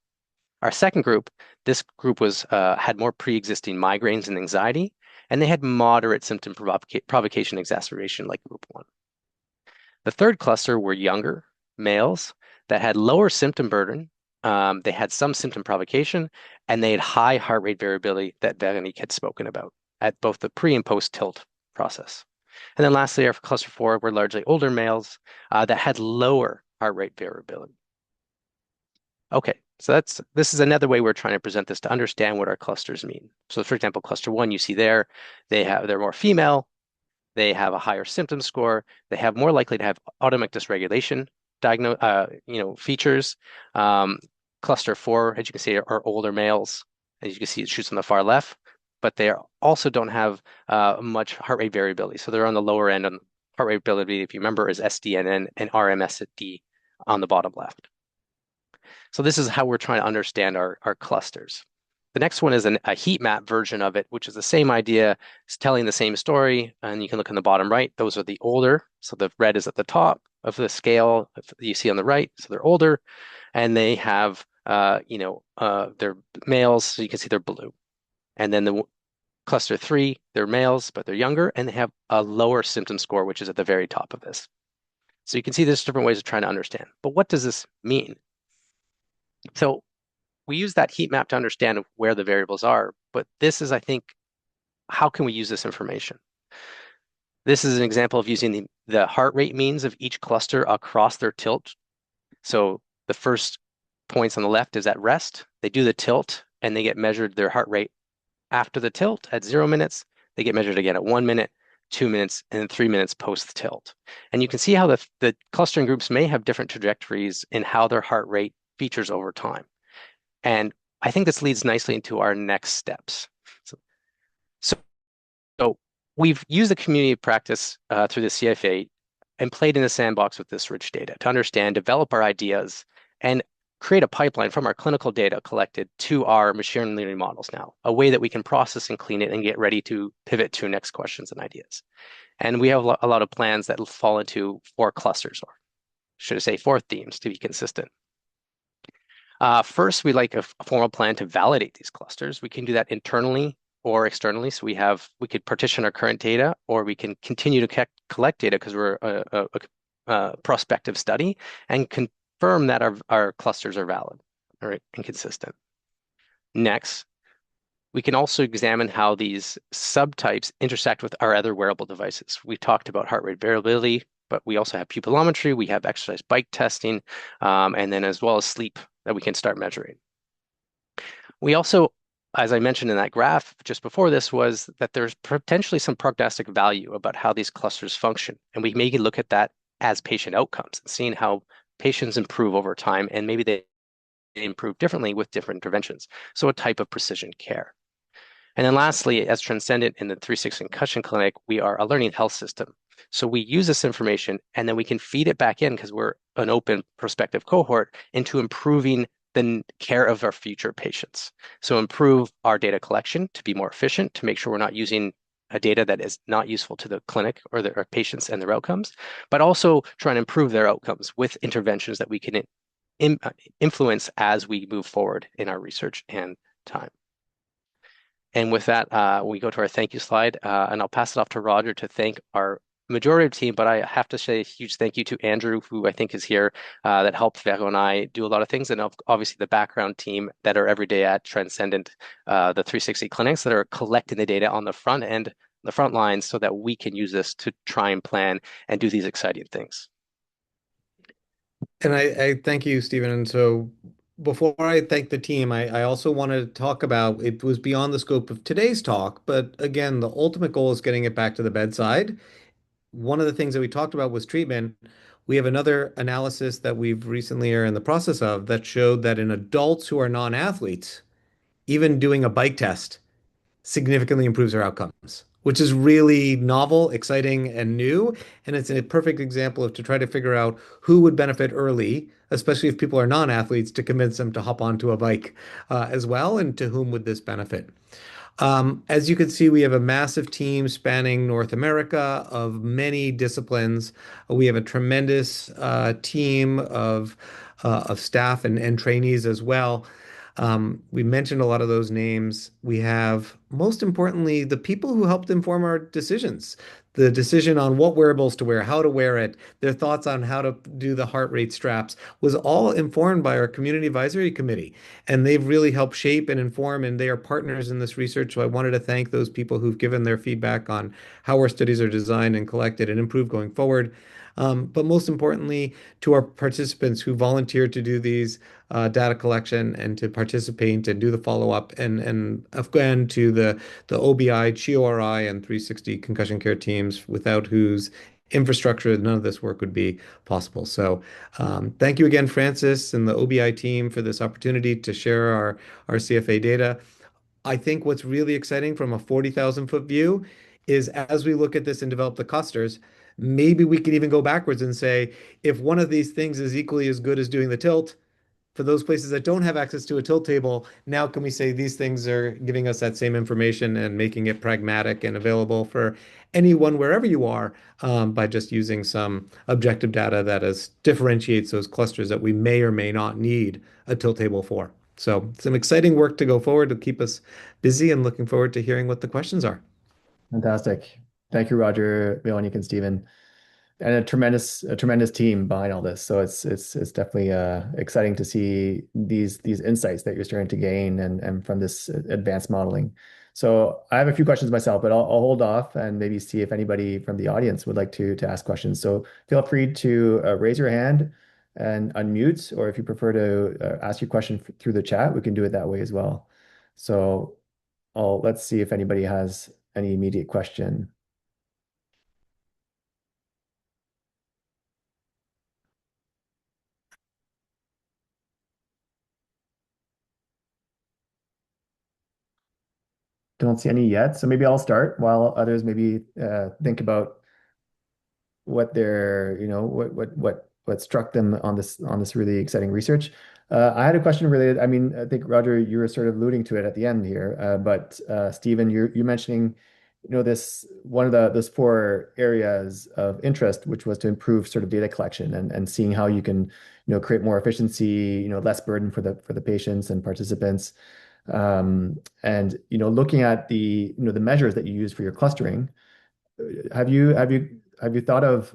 Our second group, this group had more pre-existing migraines and anxiety, and they had moderate symptom provocation exacerbation like group 1. The third cluster were younger males that had lower symptom burden. They had some symptom provocation, and they had high heart rate variability that Veronique had spoken about at both the pre and post tilt process. And then lastly, our cluster 4 were largely older males that had lower heart rate variability. Okay, so this is another way we're trying to present this to understand what our clusters mean. So for example, cluster 1, you see there, they're more female, they have a higher symptom score, they have more likely to have autonomic dysregulation features. Cluster 4, as you can see, are older males. As you can see, it shoots on the far left, but they also don't have much heart rate variability. So they're on the lower end on heart rate variability, if you remember, is SDNN and RMSD on the bottom left. So this is how we're trying to understand our clusters. The next one is a heat map version of it, which is the same idea. It's telling the same story, and you can look on the bottom right. Those are the older. So the red is at the top of the scale you see on the right. So they're older, and they have, they're males. So you can see they're blue. And then the cluster 3, they're males, but they're younger, and they have a lower symptom score, which is at the very top of this. So you can see there's different ways of trying to understand. But what does this mean? So we use that heat map to understand where the variables are, but this is, I think, how can we use this information? This is an example of using the heart rate means of each cluster across their tilt. So the first points on the left is at rest. They do the tilt, and they get measured their heart rate after the tilt at 0 minutes. They get measured again at 1 minute, 2 minutes, and then 3 minutes post tilt. And you can see how the clustering groups may have different trajectories in how their heart rate features over time. And I think this leads nicely into our next steps. So we've used the community of practice through the CfA and played in the sandbox with this rich data to understand, develop our ideas, and create a pipeline from our clinical data collected to our machine learning models now, a way that we can process and clean it and get ready to pivot to next questions and ideas. And we have a lot of plans that will fall into 4 clusters, or should I say 4 themes to be consistent. First, we like a formal plan to validate these clusters. We can do that internally or externally. So we could partition our current data, or we can continue to collect data because we're a prospective study, and confirm that our clusters are valid or inconsistent. Next, we can also examine how these subtypes intersect with our other wearable devices. We talked about heart rate variability, but we also have pupillometry, we have exercise bike testing, and then as well as sleep that we can start measuring. We also, as I mentioned in that graph just before this, was that there's potentially some prognostic value about how these clusters function. And we may look at that as patient outcomes, and seeing how patients improve over time, and maybe they improve differently with different interventions. So a type of precision care. And then lastly, as Transcendent in the 360 Concussion Clinic, we are a learning health system. So we use this information and then we can feed it back in because we're an open prospective cohort into improving the care of our future patients. So improve our data collection to be more efficient, to make sure we're not using a data that is not useful to the clinic or our patients and their outcomes, but also trying to improve their outcomes with interventions that we can influence as we move forward in our research and time. And with that, we go to our thank you slide, and I'll pass it off to Roger to thank our majority of the team, but I have to say a huge thank you to Andrew, who I think is here, that helped Vero and I do a lot of things, and obviously the background team that are every day at Transcendent, the 360 clinics that are collecting the data on the front end, the front lines, so that we can use this to try and plan and do these exciting things. And I thank you, Stephen. And so before I thank the team, I also want to talk about it was beyond the scope of today's talk, but again, the ultimate goal is getting it back to the bedside. One of the things that we talked about was treatment. We have another analysis that we've recently are in the process of that showed that in adults who are non-athletes, even doing a bike test significantly improves their outcomes, which is really novel, exciting, and new. And it's a perfect example of to try to figure out who would benefit early, especially if people are non-athletes, to convince them to hop onto a bike as well, and to whom would this benefit. As you can see, we have a massive team spanning North America of many disciplines. We have a tremendous team of staff and trainees as well. We mentioned a lot of those names. We have, most importantly, the people who helped inform our decisions. The decision on what wearables to wear, how to wear it, their thoughts on how to do the heart rate straps was all informed by our community advisory committee. And they've really helped shape and inform, and they are partners in this research. So I wanted to thank those people who've given their feedback on how our studies are designed and collected and improved going forward. But most importantly, to our participants who volunteered to do these data collection and to participate and do the follow-up, and again to the OBI, CHEO and 360 concussion care teams, without whose infrastructure none of this work would be possible. So thank you again, Francis and the OBI team, for this opportunity to share our CfA data. I think what's really exciting from a 40,000 foot view is as we look at this and develop the clusters, maybe we could even go backwards and say, if one of these things is equally as good as doing the tilt, for those places that don't have access to a tilt table, now can we say these things are giving us that same information and making it pragmatic and available for anyone wherever you are, by just using some objective data that differentiates those clusters that we may or may not need a tilt table for. So some exciting work to go forward to keep us busy, and looking forward to hearing what the questions are. Fantastic. Thank you, Roger, Leonik, and Stephen, and a tremendous team behind all this. So it's definitely exciting to see these insights that you're starting to gain and from this advanced modeling. So I have a few questions myself, but I'll hold off and maybe see if anybody from the audience would like to ask questions. So feel free to raise your hand and unmute, or if you prefer to ask your question through the chat, we can do it that way as well. So let's see if anybody has any immediate question. Don't see any yet, so maybe I'll start while others maybe think about what their, what struck them on this really exciting research. I had a question related. I mean, I think Roger, you were sort of alluding to it at the end here, but Stephen, you're mentioning, this one of those four areas of interest, which was to improve sort of data collection and seeing how you can, create more efficiency, less burden for the patients and participants. And looking at the measures that you use for your clustering, have you thought of,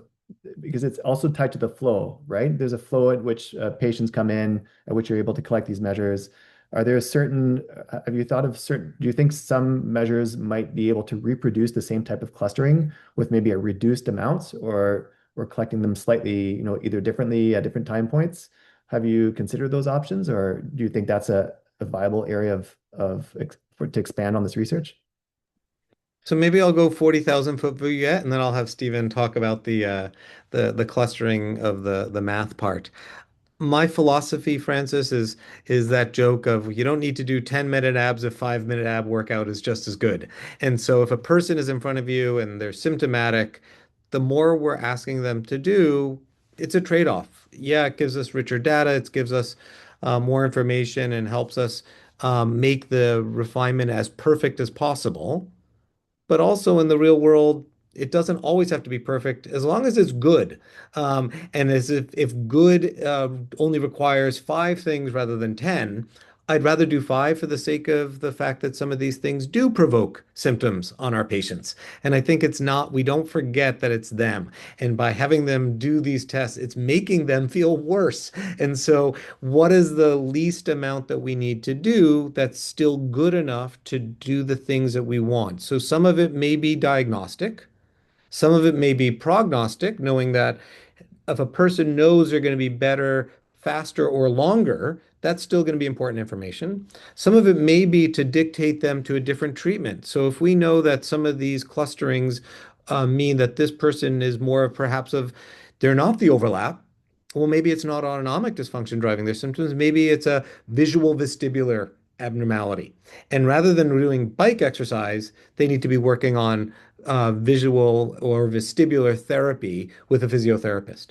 because it's also tied to the flow, right? There's a flow at which patients come in, at which you're able to collect these measures. Have you thought of certain, do you think some measures might be able to reproduce the same type of clustering with maybe a reduced amount, or collecting them slightly, either differently at different time points? Have you considered those options, or do you think that's a viable area to expand on this research? So maybe I'll go 40,000 foot view yet, and then I'll have Stephen talk about the clustering of the math part. My philosophy, Francis, is that joke of you don't need to do 10-minute abs if 5-minute ab workout is just as good. And so if a person is in front of you and they're symptomatic, the more we're asking them to do, it's a trade-off. Yeah, it gives us richer data, it gives us more information and helps us make the refinement as perfect as possible. But also in the real world, it doesn't always have to be perfect as long as it's good. And as if good only requires five things rather than 10, I'd rather do five for the sake of the fact that some of these things do provoke symptoms on our patients. And I think it's not, we don't forget that it's them. And by having them do these tests, it's making them feel worse. And so, what is the least amount that we need to do that's still good enough to do the things that we want? So, some of it may be diagnostic. Some of it may be prognostic, knowing that if a person knows they're going to be better faster or longer, that's still going to be important information. Some of it may be to dictate them to a different treatment. So if we know that some of these clusterings mean that this person is more of perhaps of they're not the overlap, well, maybe it's not autonomic dysfunction driving their symptoms. Maybe it's a visual vestibular abnormality. And rather than doing bike exercise, they need to be working on visual or vestibular therapy with a physiotherapist.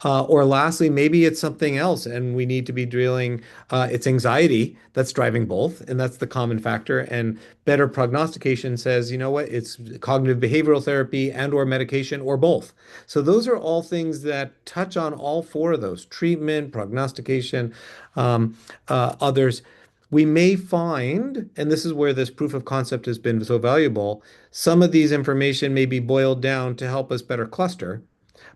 Or lastly, maybe it's something else, and we need to be drilling. It's anxiety that's driving both, and that's the common factor. And better prognostication says, you know what, it's cognitive behavioral therapy and or medication or both. So those are all things that touch on all four of those: treatment, prognostication, others. We may find, and this is where this proof of concept has been so valuable, some of these information may be boiled down to help us better cluster,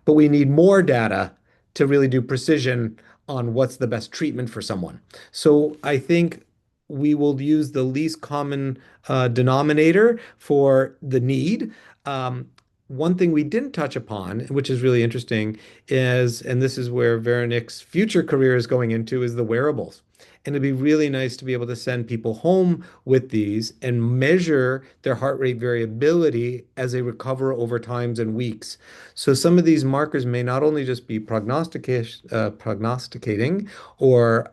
but we need more data to really do precision on what's the best treatment for someone. So I think we will use the least common denominator for the need. One thing we didn't touch upon, which is really interesting, is, and this is where Veronique's future career is going into, is the wearables. And it'd be really nice to be able to send people home with these and measure their heart rate variability as they recover over times and weeks. So some of these markers may not only just be prognosticating, or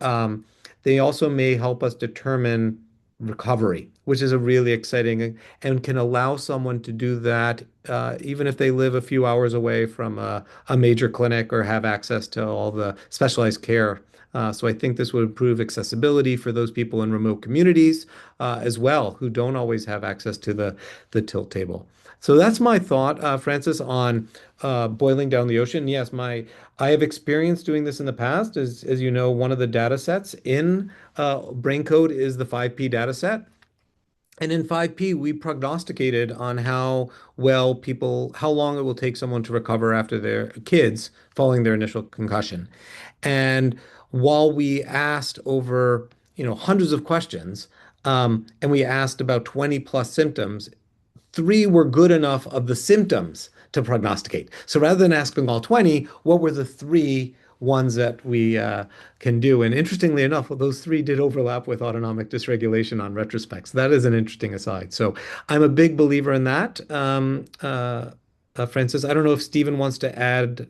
they also may help us determine recovery, which is a really exciting and can allow someone to do that even if they live a few hours away from a major clinic or have access to all the specialized care. So I think this would improve accessibility for those people in remote communities as well, who don't always have access to the tilt table. So that's my thought, Francis, on boiling down the ocean. Yes, I have experience doing this in the past. As you know, one of the data sets in BrainCode is the 5P data set. And in 5P, we prognosticated on how long it will take someone to recover after their kids following their initial concussion. And while we asked over, hundreds of questions, and we asked about 20 plus symptoms, three were good enough of the symptoms to prognosticate. So rather than asking all 20, what were the three ones that we can do? And interestingly enough, those three did overlap with autonomic dysregulation on retrospect. So that is an interesting aside. So I'm a big believer in that. Francis, I don't know if Stephen wants to add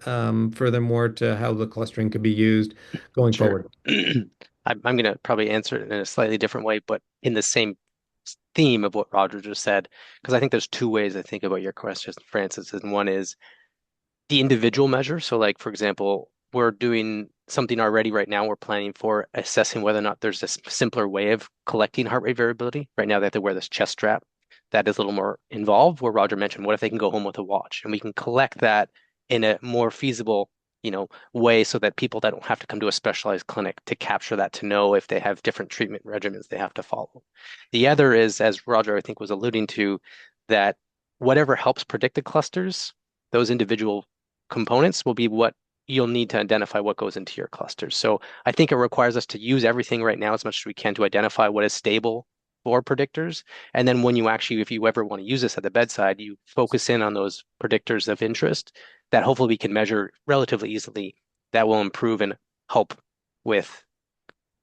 furthermore to how the clustering could be used going Sure. forward. I'm going to probably answer it in a slightly different way, but in the same theme of what Roger just said, because I think there's two ways I think about your question, Francis, and one is the individual measure. So, like, for example, we're doing something already right now. We're planning for assessing whether or not there's a simpler way of collecting heart rate variability. Right now, they have to wear this chest strap. That is a little more involved, where Roger mentioned, what if they can go home with a watch? And we can collect that in a more feasible, way so that people that don't have to come to a specialized clinic to capture that, to know if they have different treatment regimens they have to follow. The other is, as Roger, I think, was alluding to, that whatever helps predict the clusters, those individual components will be what you'll need to identify what goes into your clusters. So I think it requires us to use everything right now as much as we can to identify what is stable for predictors. And then when you actually, if you ever want to use this at the bedside, you focus in on those predictors of interest that hopefully we can measure relatively easily, that will improve and help with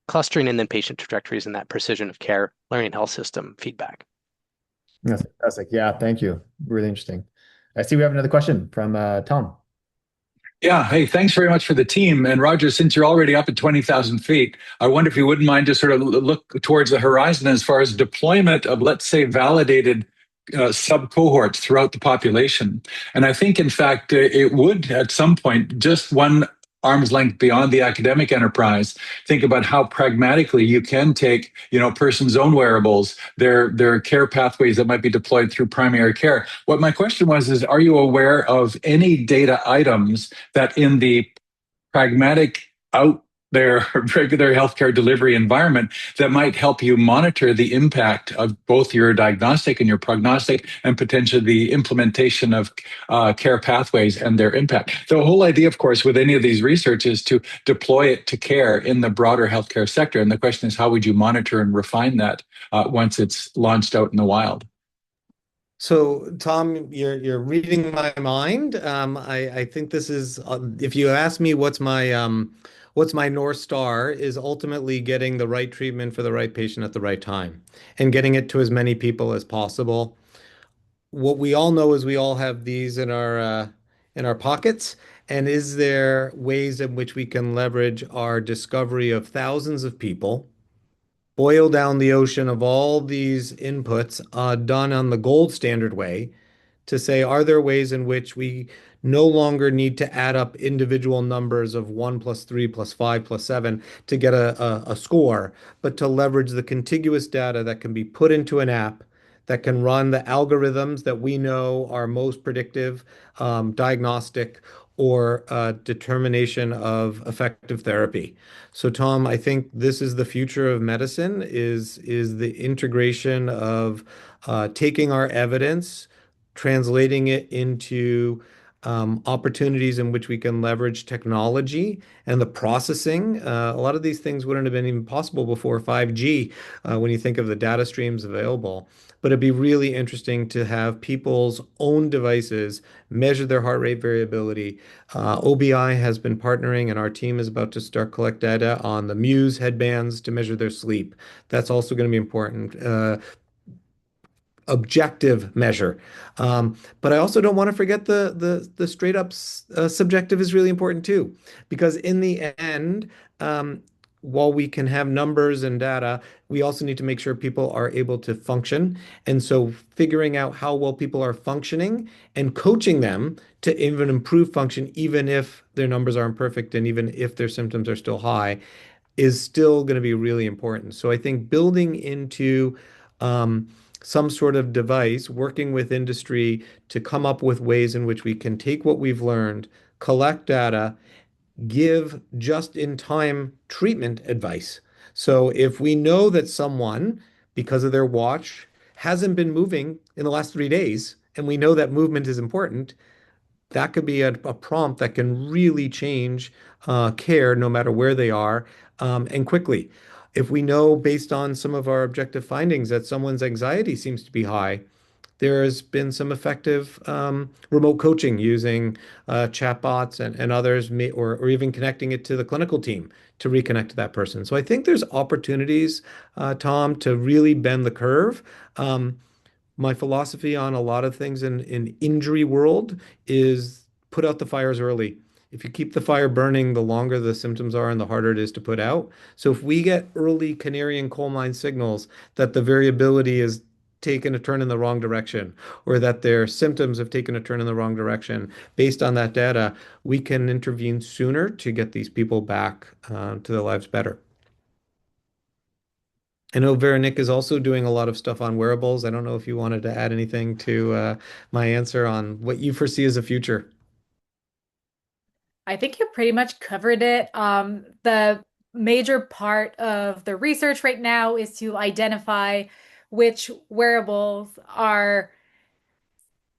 clustering and then patient trajectories and that precision of care, learning health system feedback. That's fantastic. Yeah, thank you. Really interesting. I see we have another question from Tom. Yeah, hey, thanks very much for the team. And Roger, since you're already up at 20,000 feet, I wonder if you wouldn't mind just sort of look towards the horizon as far as deployment of, let's say, validated sub cohorts throughout the population. And I think, in fact, it would at some point, just one arm's length beyond the academic enterprise, think about how pragmatically you can take, a person's own wearables, their care pathways that might be deployed through primary care. What my question was is, are you aware of any data items that in the pragmatic out there regular healthcare delivery environment that might help you monitor the impact of both your diagnostic and your prognostic and potentially the implementation of care pathways and their impact. The whole idea, of course, with any of these research is to deploy it to care in the broader healthcare sector. And the question is, how would you monitor and refine that once it's launched out in the wild? So, Tom, you're reading my mind. I think this is, if you ask me what's my North Star, is ultimately getting the right treatment for the right patient at the right time and getting it to as many people as possible. What we all know is we all have these in our pockets. And is there ways in which we can leverage our discovery of thousands of people, boil down the ocean of all these inputs, done on the gold standard way, to say, are there ways in which we no longer need to add up individual numbers of 1 plus 3 plus 5 plus 7 to get a score, but to leverage the contiguous data that can be put into an app that can run the algorithms that we know are most predictive, diagnostic, or determination of effective therapy. So, Tom, I think this is the future of medicine, is the integration of taking our evidence, translating it into opportunities in which we can leverage technology and the processing. A lot of these things wouldn't have been even possible before 5G, when you think of the data streams available. But it'd be really interesting to have people's own devices measure their heart rate variability. OBI has been partnering, and our team is about to start collect data on the Muse headbands to measure their sleep. That's also going to be important. Objective measure. But I also don't want to forget the straight up subjective is really important too, because in the end, while we can have numbers and data, we also need to make sure people are able to function. And so figuring out how well people are functioning and coaching them to even improve function, even if their numbers aren't perfect and even if their symptoms are still high, is still going to be really important. So I think building into um, some sort of device, working with industry to come up with ways in which we can take what we've learned, collect data, give just-in-time treatment advice. So if we know that someone, because of their watch, hasn't been moving in the last 3 days, and we know that movement is important, that could be a prompt that can really change care no matter where they are, and quickly. If we know based on some of our objective findings that someone's anxiety seems to be high, there has been some effective remote coaching using chatbots and others, or even connecting it to the clinical team to reconnect to that person. So I think there's opportunities, Tom, to really bend the curve. My philosophy on a lot of things in injury world is put out the fires early. If you keep the fire burning, the longer the symptoms are and the harder it is to put out. So if we get early canary in coal mine signals that the variability is taken a turn in the wrong direction, or that their symptoms have taken a turn in the wrong direction, based on that data, we can intervene sooner to get these people back to their lives better. I know Veronique is also doing a lot of stuff on wearables. I don't know if you wanted to add anything to my answer on what you foresee as a future. I think you pretty much covered it. The major part of the research right now is to identify which wearables are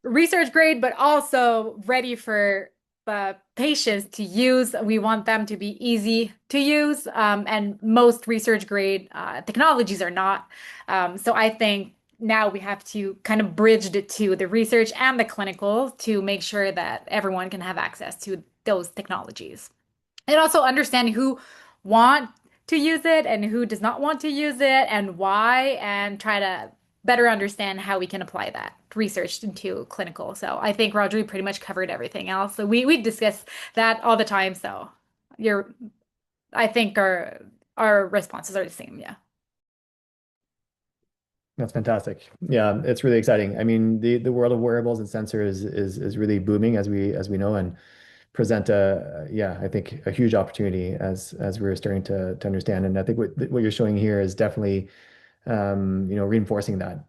research grade, but also ready for patients to use. We want them to be easy to use, and most research grade technologies are not. So I think now we have to kind of bridge the two, the research and the clinical, to make sure that everyone can have access to those technologies. And also understanding who want to use it and who does not want to use it and why, and try to better understand how we can apply that research into clinical. So I think Roger pretty much covered everything else. So we discuss that all the time. So you're I think our responses are the same. Yeah. That's fantastic. Yeah, it's really exciting. I mean, the world of wearables and sensors is really booming as we know, and present a yeah, I think a huge opportunity as we're starting to understand. And I think what you're showing here is definitely reinforcing that.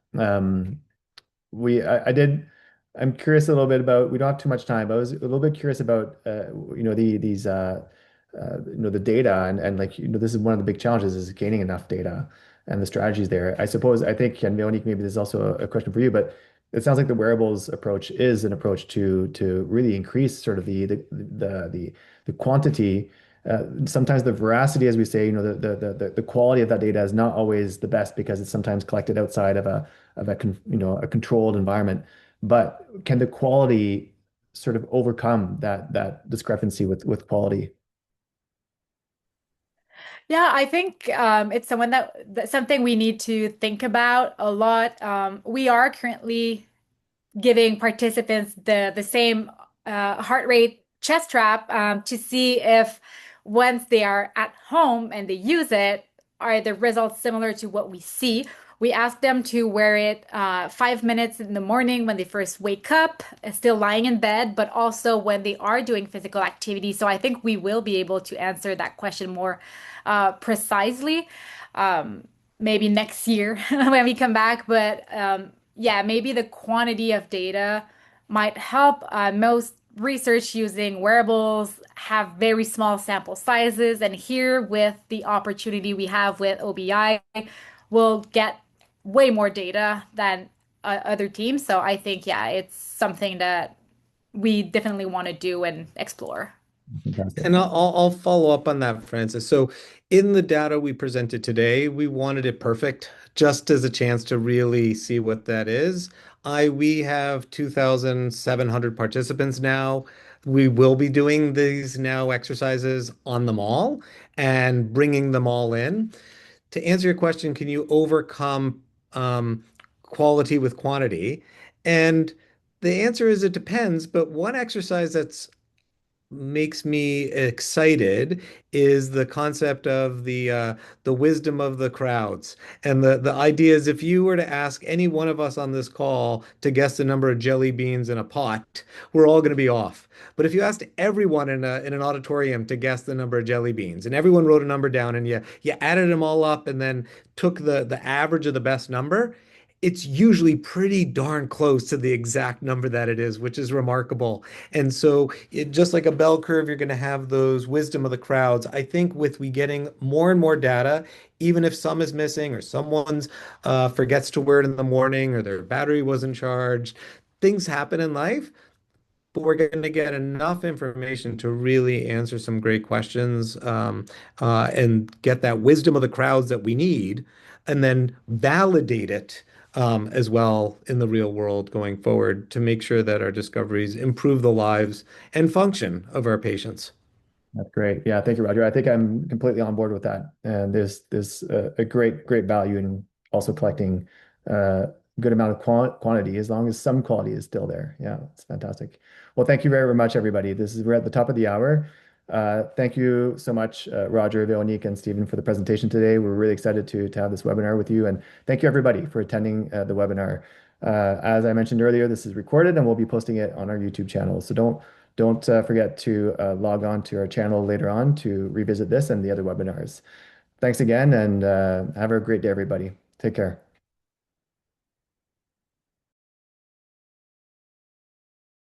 We I did I'm curious a little bit about, we don't have too much time, but I was a little bit curious about these the data, and like this is one of the big challenges, is gaining enough data and the strategies there. I suppose, I think, and Monique, maybe this is also a question for you, but it sounds like the wearables approach is an approach to really increase sort of the quantity. Sometimes the veracity, as we say, the quality of that data is not always the best, because it's sometimes collected outside of a controlled environment. But can the quality sort of overcome that discrepancy with quality? Yeah, I think it's someone that's something we need to think about a lot. We are currently giving participants the same heart rate chest strap to see if once they are at home and they use it, are the results similar to what we see. We ask them to wear it 5 minutes in the morning when they first wake up, still lying in bed, but also when they are doing physical activity. So I think we will be able to answer that question more precisely, maybe next year when we come back. But yeah, maybe the quantity of data might help. Most research using wearables have very small sample sizes, and here with the opportunity we have with OBI, we'll get way more data than other teams. So I think, yeah, it's something that we definitely want to do and explore. Fantastic. And I'll follow up on that, Francis. So, in the data we presented today, we wanted it perfect, just as a chance to really see what that is. We have 2,700 participants now. We will be doing these now exercises on them all and bringing them all in. To answer your question, can you overcome quality with quantity? And the answer is it depends, but one exercise that's makes me excited is the concept of the wisdom of the crowds. And the idea is, if you were to ask any one of us on this call to guess the number of jelly beans in a pot, we're all going to be off. But if you asked everyone in an auditorium to guess the number of jelly beans, and everyone wrote a number down, and you added them all up and then took the average of the best number, it's usually pretty darn close to the exact number that it is, which is remarkable. And so, just like a bell curve, you're going to have those wisdom of the crowds. I think with we getting more and more data, even if some is missing or someone's forgets to wear it in the morning or their battery wasn't charged, things happen in life. But we're going to get enough information to really answer some great questions, and get that wisdom of the crowds that we need, and then validate it as well in the real world going forward to make sure that our discoveries improve the lives and function of our patients. That's great. Yeah, thank you, Roger. I think I'm completely on board with that. And there's a great value in also collecting good amount of quantity, as long as some quality is still there. Yeah, it's fantastic. Well, thank you very much, everybody. We're at the top of the hour. Thank you so much, Roger, Veronique, and Stephen, for the presentation today. We're really excited to have this webinar with you, and thank you everybody for attending the webinar. As I mentioned earlier, this is recorded and we'll be posting it on our YouTube channel. So don't forget to log on to our channel later on to revisit this and the other webinars. Thanks again, and have a great day, everybody. Take care.